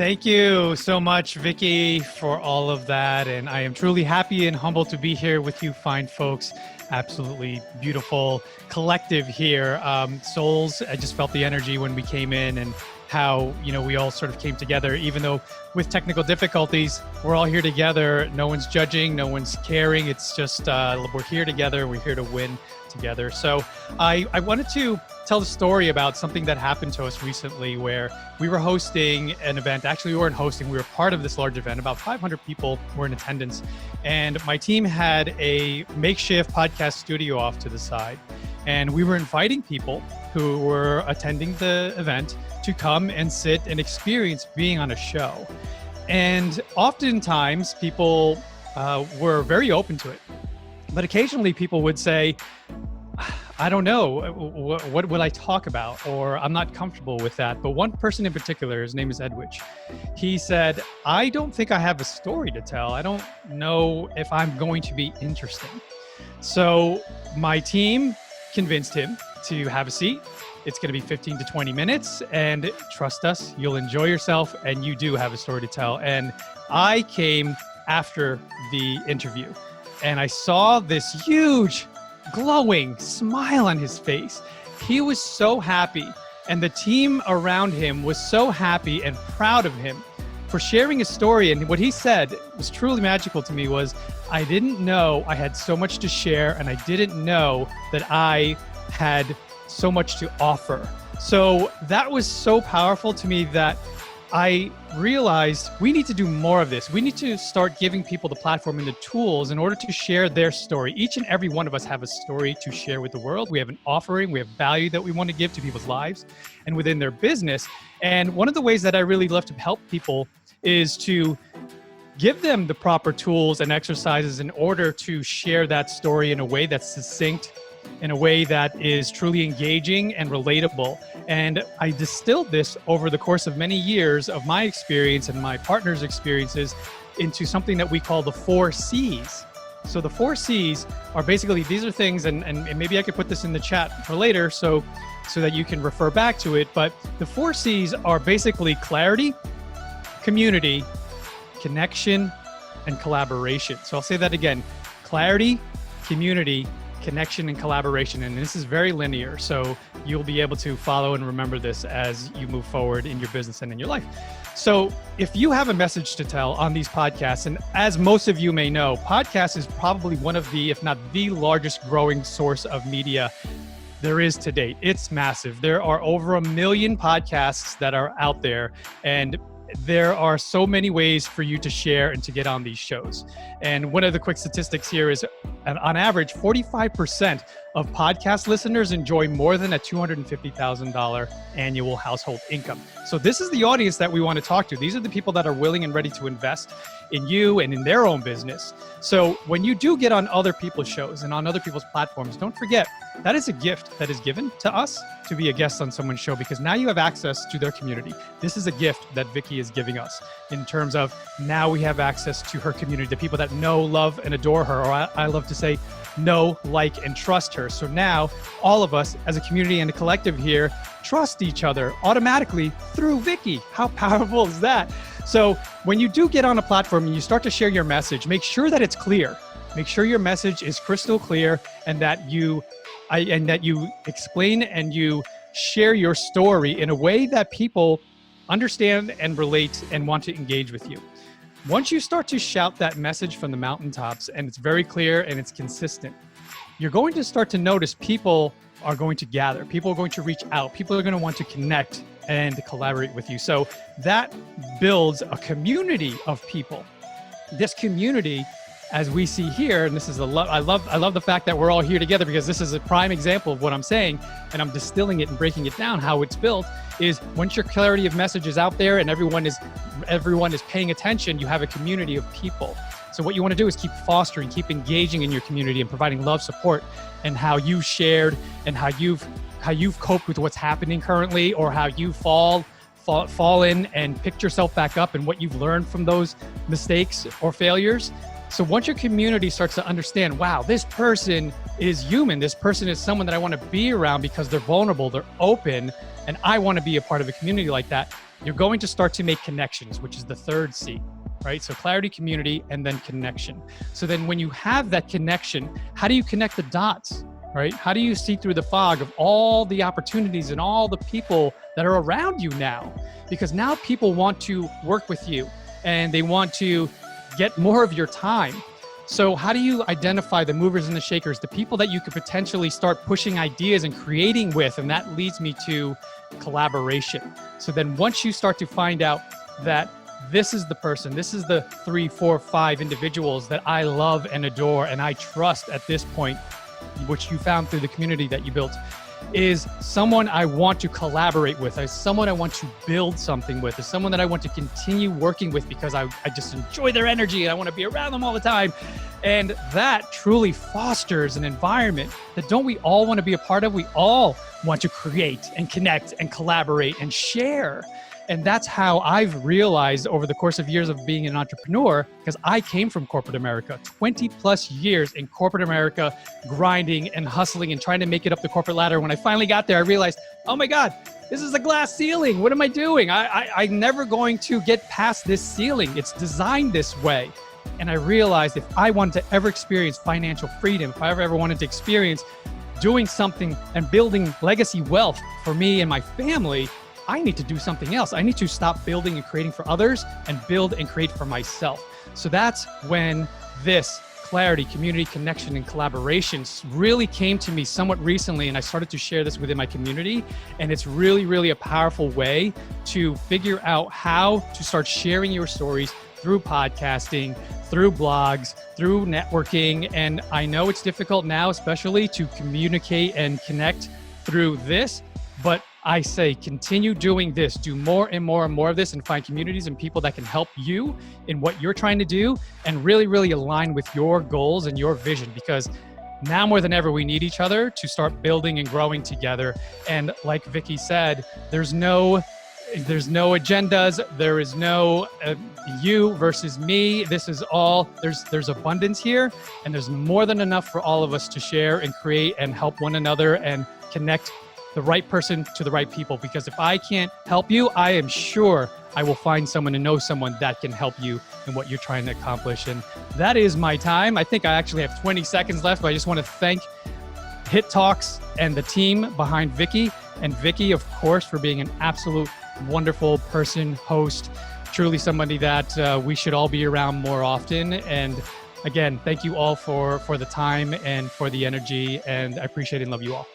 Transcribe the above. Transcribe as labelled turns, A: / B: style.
A: Thank you so much, Vikki, for all of that. And I am truly happy and humbled to be here with you fine folks. Absolutely beautiful collective here. Souls, I just felt the energy when we came in and how, we all sort of came together, even though with technical difficulties, we're all here together. No one's judging, no one's caring. It's just, we're here together. We're here to win together. So I wanted to tell the story about something that happened to us recently where we were hosting an event. Actually, we weren't hosting, we were part of this large event. About 500 people were in attendance. And my team had a makeshift podcast studio off to the side. And we were inviting people who were attending the event to come and sit and experience being on a show. And oftentimes people were very open to it. But occasionally people would say, I don't know, what will I talk about? Or I'm not comfortable with that. But one person in particular, his name is Edwidge. He said, I don't think I have a story to tell. I don't know if I'm going to be interesting. So my team convinced him to have a seat. It's going to be 15 to 20 minutes. And trust us, you'll enjoy yourself and you do have a story to tell. And I came after the interview and I saw this huge glowing smile on his face. He was so happy, and the team around him was so happy and proud of him for sharing his story. And what he said was truly magical to me was, I didn't know I had so much to share, and I didn't know that I had so much to offer. So that was so powerful to me that I realized we need to do more of this. We need to start giving people the platform and the tools in order to share their story. Each and every one of us have a story to share with the world. We have an offering, we have value that we want to give to people's lives and within their business. And one of the ways that I really love to help people is to give them the proper tools and exercises in order to share that story in a way that's succinct, in a way that is truly engaging and relatable. And I distilled this over the course of many years of my experience and my partner's experiences into something that we call the 4 C's. So the 4 C's are basically, these are things, and maybe I could put this in the chat for later so that you can refer back to it. But the 4 C's are basically clarity, community, connection, and collaboration. So I'll say that again: clarity, community, connection, and collaboration. And this is very linear. So you'll be able to follow and remember this as you move forward in your business and in your life. So if you have a message to tell on these podcasts, and as most of you may know, podcast is probably one of the, if not the largest growing source of media there is to date. It's massive. There are over 1 million podcasts that are out there, and there are so many ways for you to share and to get on these shows. And one of the quick statistics here is, on average, 45% of podcast listeners enjoy more than a $250,000 annual household income. So this is the audience that we want to talk to. These are the people that are willing and ready to invest in you and in their own business. So when you do get on other people's shows and on other people's platforms, don't forget that is a gift that is given to us to be a guest on someone's show, because now you have access to their community. This is a gift that Vikki is giving us in terms of now we have access to her community, the people that know, love, and adore her, or I love to say know, like, and trust her. So now all of us as a community and a collective here trust each other automatically through Vikki. How powerful is that? So when you do get on a platform and you start to share your message, make sure that it's clear. Make sure your message is crystal clear, and that you explain and you share your story in a way that people understand and relate and want to engage with you. Once you start to shout that message from the mountaintops and it's very clear and it's consistent, you're going to start to notice people are going to gather. People are going to reach out. People are going to want to connect and collaborate with you. So that builds a community of people. This community, as we see here, and this is I love the fact that we're all here together, because this is a prime example of what I'm saying, and I'm distilling it and breaking it down. How it's built is, once your clarity of message is out there and everyone is paying attention, you have a community of people. So what you want to do is keep fostering, keep engaging in your community and providing love, support, and how you shared and how you've coped with what's happening currently, or how you fallen and picked yourself back up, and what you've learned from those mistakes or failures. So once your community starts to understand, wow, this person is human, this person is someone that I want to be around because they're vulnerable, they're open, and I want to be a part of a community like that, you're going to start to make connections, which is the third C, right? So clarity, community, and then connection. So then when you have that connection, how do you connect the dots, right? How do you see through the fog of all the opportunities and all the people that are around you now? Because now people want to work with you and they want to get more of your time. So how do you identify the movers and the shakers, the people that you could potentially start pushing ideas and creating with? And that leads me to collaboration. So then once you start to find out that this is the person, this is the 3, 4, 5 individuals that I love and adore and I trust at this point, which you found through the community that you built, is someone I want to collaborate with, is someone I want to build something with, is someone that I want to continue working with because I just enjoy their energy and I want to be around them all the time. And that truly fosters an environment that don't we all want to be a part of? We all want to create and connect and collaborate and share. And that's how I've realized over the course of years of being an entrepreneur, because I came from corporate America, 20 plus years in corporate America, grinding and hustling and trying to make it up the corporate ladder. When I finally got there, I realized, oh my God, this is a glass ceiling. What am I doing? I'm never going to get past this ceiling. It's designed this way. And I realized if I wanted to ever experience financial freedom, if I ever wanted to experience doing something and building legacy wealth for me and my family, I need to do something else. I need to stop building and creating for others and build and create for myself. So that's when this clarity, community, connection, and collaboration really came to me somewhat recently. And I started to share this within my community. And it's really, really a powerful way to figure out how to start sharing your stories through podcasting, through blogs, through networking. And I know it's difficult now, especially to communicate and connect through this, but I say continue doing this, do more and more and more of this, and find communities and people that can help you in what you're trying to do and really, really align with your goals and your vision, because now more than ever, we need each other to start building and growing together. And like Vikki said, there's no agendas. There is no you versus me. This is all, there's abundance here, and there's more than enough for all of us to share and create and help one another and connect the right person to the right people. Because if I can't help you, I am sure I will find someone and know someone that can help you in what you're trying to accomplish. And that is my time. I think I actually have 20 seconds left, but I just want to thank Hit Talks and the team behind Vikki, and Vikki, of course, for being an absolute wonderful person, host, truly somebody that we should all be around more often. And again, thank you all for the time and for the energy, and I appreciate and love you all.